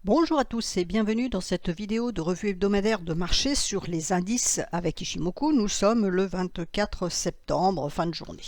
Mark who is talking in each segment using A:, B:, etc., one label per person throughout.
A: Bonjour à tous et bienvenue dans cette vidéo de revue hebdomadaire de marché sur les indices avec Ishimoku. Nous sommes le 24 septembre, fin de journée.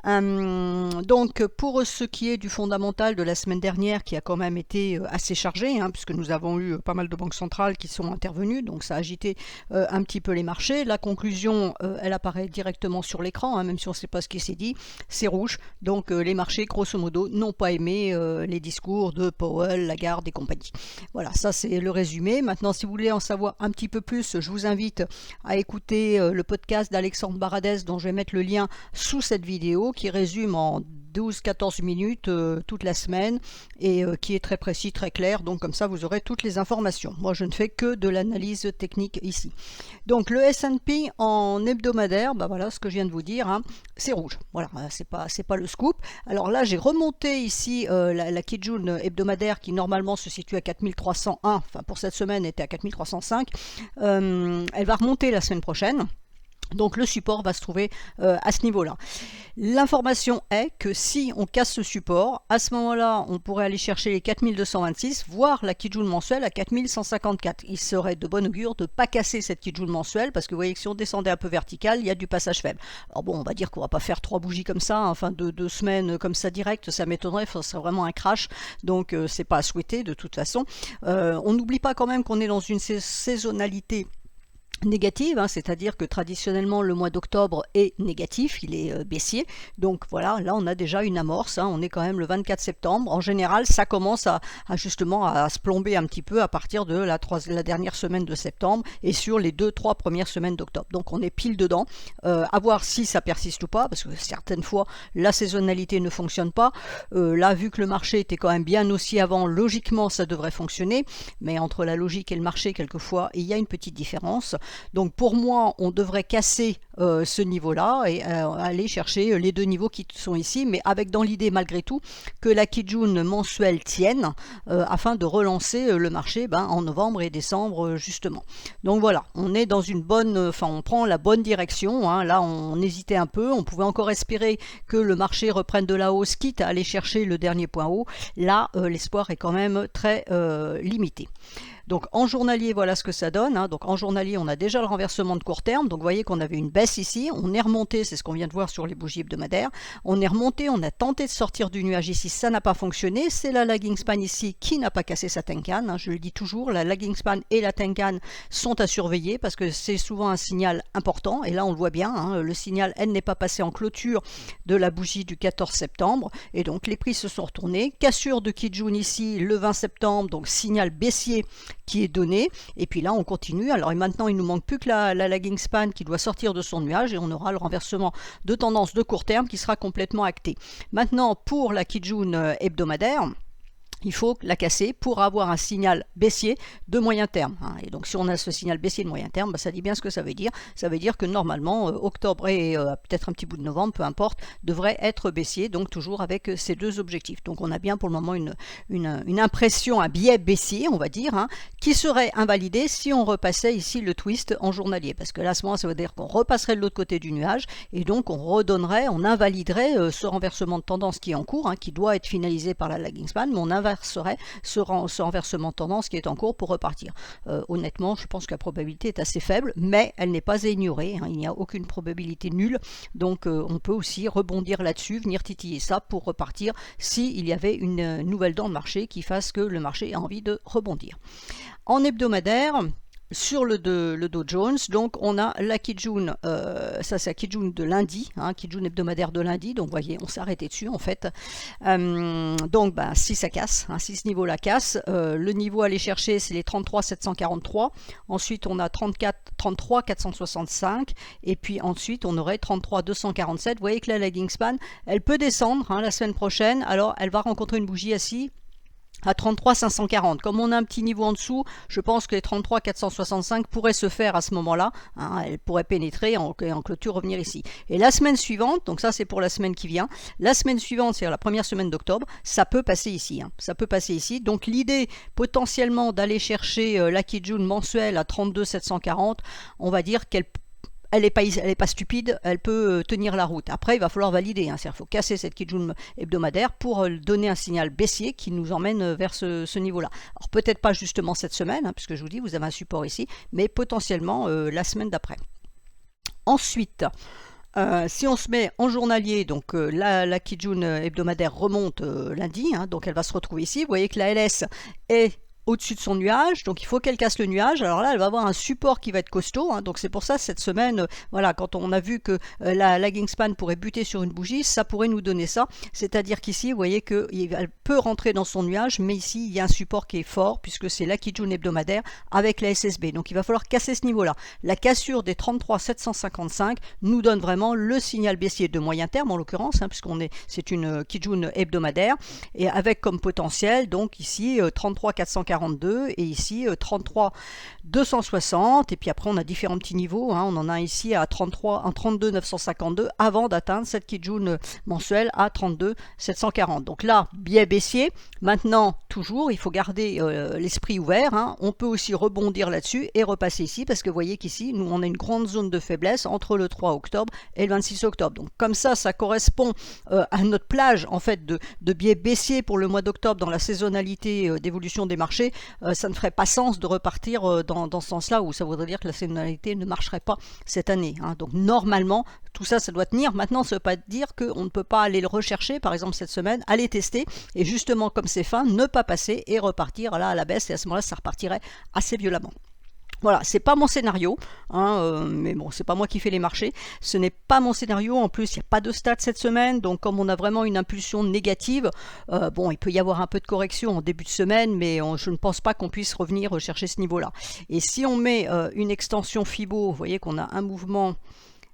A: Donc pour ce qui est du fondamental de la semaine dernière qui a quand même été assez chargé, puisque nous avons eu pas mal de banques centrales qui sont intervenues, donc ça a agité un petit peu les marchés. La conclusion, elle apparaît directement sur l'écran, même si on ne sait pas ce qui s'est dit, c'est rouge. Donc les marchés, grosso modo, n'ont pas aimé les discours de Powell, Lagarde et compagnie. Voilà, ça c'est le résumé. Maintenant, si vous voulez en savoir un petit peu plus, je vous invite à écouter le podcast d'Alexandre Baradès, dont je vais mettre le lien sous cette vidéo, qui résume en 12-14 minutes toute la semaine et qui est très précis, très clair. Donc comme ça, vous aurez toutes les informations. Moi, je ne fais que de l'analyse technique ici. Donc le S&P en hebdomadaire, voilà ce que je viens de vous dire, c'est rouge. Voilà, c'est pas le scoop. Alors là, j'ai remonté ici la Kijun hebdomadaire qui normalement se situe à 4301, enfin pour cette semaine était à 4305. Elle va remonter la semaine prochaine. Donc le support va se trouver à ce niveau-là. L'information est que si on casse ce support, à ce moment-là, on pourrait aller chercher les 4226, voire la Kijun mensuelle à 4154. Il serait de bon augure de ne pas casser cette Kijun mensuelle, parce que vous voyez que si on descendait un peu vertical, il y a du passage faible. Alors bon, on va dire qu'on ne va pas faire 3 bougies comme ça, enfin 2 semaines comme ça direct, ça m'étonnerait, ce serait vraiment un crash, donc c'est pas à souhaiter de toute façon. On n'oublie pas quand même qu'on est dans une saisonnalité négative, c'est-à-dire que traditionnellement le mois d'octobre est négatif, il est baissier, donc voilà, là on a déjà une amorce, on est quand même le 24 septembre, en général ça commence à justement à se plomber un petit peu à partir de la dernière semaine de septembre et sur les 2-3 premières semaines d'octobre, donc on est pile dedans, à voir si ça persiste ou pas, parce que certaines fois la saisonnalité ne fonctionne pas, là vu que le marché était quand même bien haussier avant, logiquement ça devrait fonctionner, mais entre la logique et le marché quelquefois il y a une petite différence. Donc pour moi, on devrait casser ce niveau-là et aller chercher les 2 niveaux qui sont ici, mais avec dans l'idée malgré tout que la Kijun mensuelle tienne afin de relancer le marché en novembre et décembre justement. Donc voilà, on est dans une bonne, on prend la bonne direction. Là, on hésitait un peu, on pouvait encore espérer que le marché reprenne de la hausse, quitte à aller chercher le dernier point haut. Là, l'espoir est quand même très limité. Donc en journalier, voilà ce que ça donne. Donc en journalier, on a déjà le renversement de court terme. Donc vous voyez qu'on avait une baisse ici. On est remonté, c'est ce qu'on vient de voir sur les bougies hebdomadaires. On est remonté, on a tenté de sortir du nuage ici. Ça n'a pas fonctionné. C'est la lagging span ici qui n'a pas cassé sa Tenkan. Je le dis toujours, la lagging span et la Tenkan sont à surveiller parce que c'est souvent un signal important. Et là, on le voit bien. Le signal, elle n'est pas passé en clôture de la bougie du 14 septembre. Et donc les prix se sont retournés. Cassure de Kijun ici le 20 septembre. Donc signal baissier qui est donné, et puis là on continue. Alors maintenant il nous manque plus que la lagging span qui doit sortir de son nuage et on aura le renversement de tendance de court terme qui sera complètement acté. Maintenant pour la Kijun hebdomadaire, il faut la casser pour avoir un signal baissier de moyen terme. Et donc si on a ce signal baissier de moyen terme, ça dit bien ce que ça veut dire. Ça veut dire que normalement, octobre et peut-être un petit bout de novembre, peu importe, devrait être baissier, donc toujours avec ces 2 objectifs. Donc on a bien pour le moment une impression, un biais baissier, on va dire, qui serait invalidé si on repassait ici le twist en journalier. Parce que là, à ce moment, ça veut dire qu'on repasserait de l'autre côté du nuage, et donc on invaliderait ce renversement de tendance qui est en cours, qui doit être finalisé par la lagging span, mais on inverserait ce renversement de tendance qui est en cours pour repartir. Honnêtement, je pense que la probabilité est assez faible, mais elle n'est pas à ignorer. Il n'y a aucune probabilité nulle, donc on peut aussi rebondir là-dessus, venir titiller ça pour repartir s'il y avait une nouvelle dent de marché qui fasse que le marché a envie de rebondir. En hebdomadaire, sur le Dow Jones, donc on a la Kijun, ça c'est la Kijun de lundi, Kijun hebdomadaire de lundi, donc vous voyez, on s'est arrêté dessus en fait. Donc si ça casse, si ce niveau-là casse, le niveau à aller chercher c'est les 33 743, ensuite on a 33 465, et puis ensuite on aurait 33 247. Vous voyez que la lagging span, elle peut descendre la semaine prochaine, alors elle va rencontrer une bougie assis à 33 540. Comme on a un petit niveau en dessous, je pense que les 33 465 pourraient se faire à ce moment-là. Elle pourrait pénétrer et en clôture revenir ici. Et la semaine suivante, donc ça c'est pour la semaine qui vient, la semaine suivante, c'est-à-dire la première semaine d'octobre, ça peut passer ici. Ça peut passer ici. Donc l'idée potentiellement d'aller chercher la Kijun mensuelle à 32 740, on va dire qu'elle elle est pas stupide, elle peut tenir la route. Après, il va falloir valider, hein, c'est-à-dire qu'il faut casser cette Kijun hebdomadaire pour donner un signal baissier qui nous emmène vers ce niveau-là. Alors peut-être pas justement cette semaine, hein, puisque je vous dis, vous avez un support ici, mais potentiellement la semaine d'après. Ensuite, si on se met en journalier, donc la Kijun hebdomadaire remonte lundi, hein, donc elle va se retrouver ici. Vous voyez que la LS est au-dessus de son nuage, donc il faut qu'elle casse le nuage. Alors là, elle va avoir un support qui va être costaud, hein, donc c'est pour ça cette semaine, voilà, quand on a vu que la lagging span pourrait buter sur une bougie, ça pourrait nous donner ça, c'est-à-dire qu'ici, vous voyez qu'elle peut rentrer dans son nuage, mais ici, il y a un support qui est fort, puisque c'est la Kijun hebdomadaire avec la SSB, donc il va falloir casser ce niveau-là. La cassure des 33 755 nous donne vraiment le signal baissier de moyen terme, en l'occurrence, hein, c'est une Kijun hebdomadaire, et avec comme potentiel, donc ici, 33 442, et ici 33 260, et puis après on a différents petits niveaux, hein. On en a ici à 32 952 avant d'atteindre cette Kijun mensuelle à 32 740. Donc là, biais baissier. Maintenant, toujours, il faut garder l'esprit ouvert, hein. On peut aussi rebondir là-dessus et repasser ici, parce que vous voyez qu'ici, nous on a une grande zone de faiblesse entre le 3 octobre et le 26 octobre. Donc comme ça correspond à notre plage en fait de biais baissier pour le mois d'octobre dans la saisonnalité d'évolution des marchés. Ça ne ferait pas sens de repartir dans ce sens-là, où ça voudrait dire que la saisonnalité ne marcherait pas cette année, hein. Donc normalement, tout ça, ça doit tenir. Maintenant, ça ne veut pas dire qu'on ne peut pas aller le rechercher, par exemple cette semaine, aller tester, et justement comme c'est fin, ne pas passer et repartir là à la baisse, et à ce moment-là, ça repartirait assez violemment. Voilà, c'est pas mon scénario, hein, mais bon, c'est pas moi qui fais les marchés, ce n'est pas mon scénario. En plus, il n'y a pas de stats cette semaine, donc comme on a vraiment une impulsion négative, bon, il peut y avoir un peu de correction en début de semaine, mais je ne pense pas qu'on puisse revenir chercher ce niveau-là. Et si on met une extension Fibo, vous voyez qu'on a un mouvement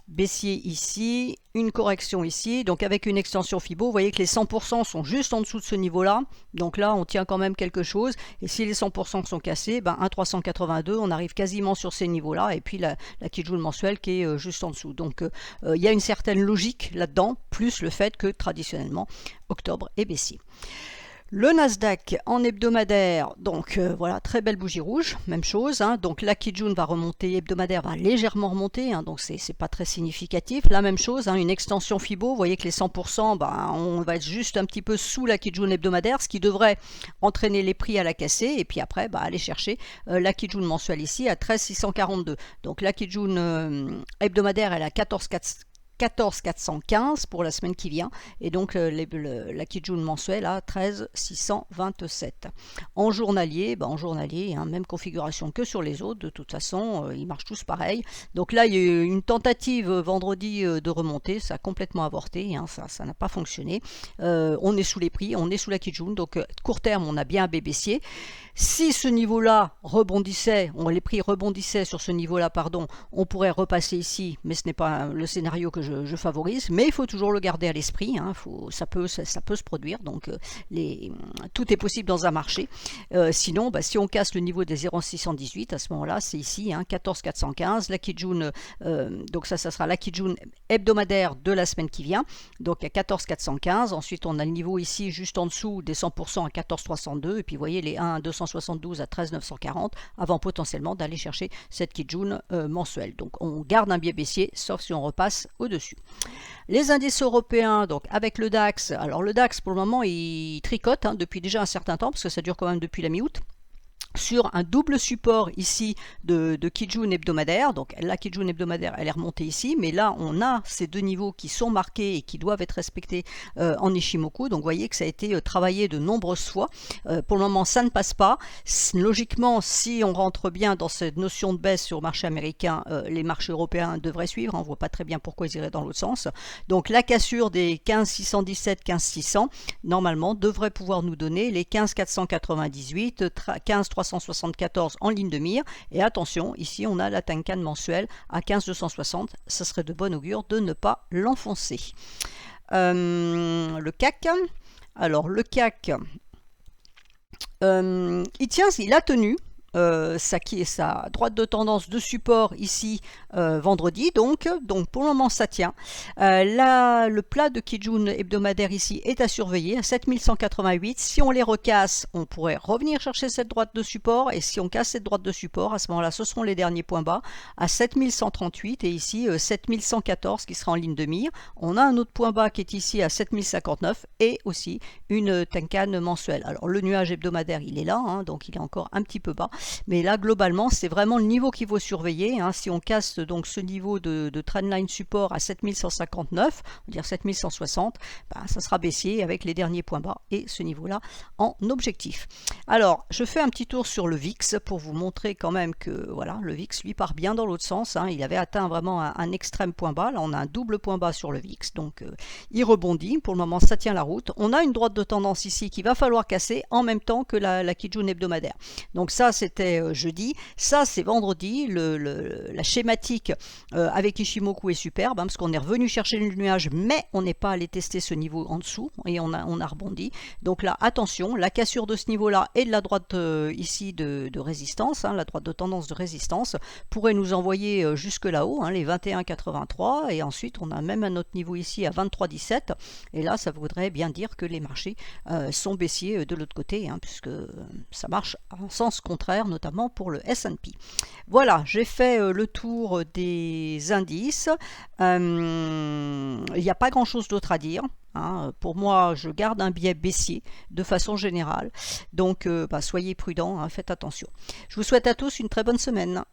A: baissier ici, une correction ici, donc avec une extension Fibo, vous voyez que les 100% sont juste en dessous de ce niveau-là, donc là on tient quand même quelque chose, et si les 100% sont cassés, ben 1,382, on arrive quasiment sur ces niveaux-là, et puis la Kijun mensuelle qui est juste en dessous. Donc il y a une certaine logique là-dedans, plus le fait que traditionnellement, octobre est baissier. Le Nasdaq en hebdomadaire, donc voilà, très belle bougie rouge, même chose, hein, donc la Kijun va remonter, hebdomadaire va légèrement remonter, hein, donc c'est pas très significatif. La même chose, hein, une extension Fibo, vous voyez que les 100%, ben, on va être juste un petit peu sous la Kijun hebdomadaire, ce qui devrait entraîner les prix à la casser, et puis après, bah, aller chercher la Kijun mensuelle ici à 13 642. Donc la Kijun hebdomadaire, elle est à 14 415 pour la semaine qui vient, et donc la Kijun mensuelle à 13 627. En journalier, hein, même configuration que sur les autres, de toute façon, ils marchent tous pareil. Donc là, il y a eu une tentative vendredi de remonter, ça a complètement avorté, hein, ça n'a pas fonctionné. On est sous les prix, on est sous la Kijun, donc court terme, on a bien un baissier. Si ce niveau-là rebondissait, les prix rebondissaient sur ce niveau-là, pardon, on pourrait repasser ici, mais ce n'est pas le scénario que je favorise, mais il faut toujours le garder à l'esprit, hein, ça peut se produire, donc tout est possible dans un marché. Sinon, si on casse le niveau des 0,618, à ce moment-là, c'est ici, hein, 14 415, la Kijun, donc ça sera la Kijun hebdomadaire de la semaine qui vient, donc à 14 415, ensuite on a le niveau ici juste en dessous des 100% à 14 302, et puis vous voyez les 1 272 à 13 940, avant potentiellement d'aller chercher cette Kijun mensuelle. Donc on garde un biais baissier, sauf si on repasse au-dessus. Les indices européens, donc avec le DAX, alors le DAX pour le moment il tricote, hein, depuis déjà un certain temps, parce que ça dure quand même depuis la mi-août, sur un double support ici de Kijun hebdomadaire. Donc la Kijun hebdomadaire, elle est remontée ici, mais là on a ces deux niveaux qui sont marqués et qui doivent être respectés en Ishimoku. Donc vous voyez que ça a été travaillé de nombreuses fois. Pour le moment, ça ne passe pas. Logiquement, si on rentre bien dans cette notion de baisse sur le marché américain, les marchés européens devraient suivre. On ne voit pas très bien pourquoi ils iraient dans l'autre sens. Donc la cassure des 15 617, 15 600, normalement, devrait pouvoir nous donner les 15 498, 15 374 en ligne de mire, et attention, ici on a la Tenkan mensuelle à 15 260, ça serait de bon augure de ne pas l'enfoncer. Le CAC, alors le CAC, il a tenu sa droite de tendance de support ici vendredi, donc pour le moment ça tient. Là, le plat de Kijun hebdomadaire ici est à surveiller à 7188. Si on les recasse, on pourrait revenir chercher cette droite de support, et si on casse cette droite de support, à ce moment-là ce seront les derniers points bas à 7138 et ici 7114 qui sera en ligne de mire. On a un autre point bas qui est ici à 7059 et aussi une Tenkan mensuelle. Alors le nuage hebdomadaire il est là, hein, donc il est encore un petit peu bas, mais là globalement c'est vraiment le niveau qu'il faut surveiller, hein. Si on casse donc ce niveau de trendline support à 7159, on va dire 7160, ça sera baissier avec les derniers points bas et ce niveau là en objectif. Alors je fais un petit tour sur le VIX pour vous montrer quand même que voilà, le VIX lui part bien dans l'autre sens, hein. Il avait atteint vraiment un extrême point bas, là on a un double point bas sur le VIX, donc il rebondit, pour le moment ça tient la route. On a une droite de tendance ici qu'il va falloir casser en même temps que la Kijun hebdomadaire. Donc ça c'était jeudi, ça c'est vendredi, la schématique avec Ishimoku est superbe, hein, parce qu'on est revenu chercher le nuage, mais on n'est pas allé tester ce niveau en dessous, et on a rebondi. Donc là attention, la cassure de ce niveau là et de la droite ici de résistance, hein, la droite de tendance de résistance, pourrait nous envoyer jusque là-haut, hein, les 21,83, et ensuite on a même un autre niveau ici à 23,17, et là ça voudrait bien dire que les marchés sont baissiers de l'autre côté, hein, puisque ça marche en sens contraire, notamment pour le S&P. Voilà, j'ai fait le tour des indices. Il n'y a pas grand chose d'autre à dire. Hein. Pour moi, je garde un biais baissier de façon générale. Donc, soyez prudents, hein, faites attention. Je vous souhaite à tous une très bonne semaine.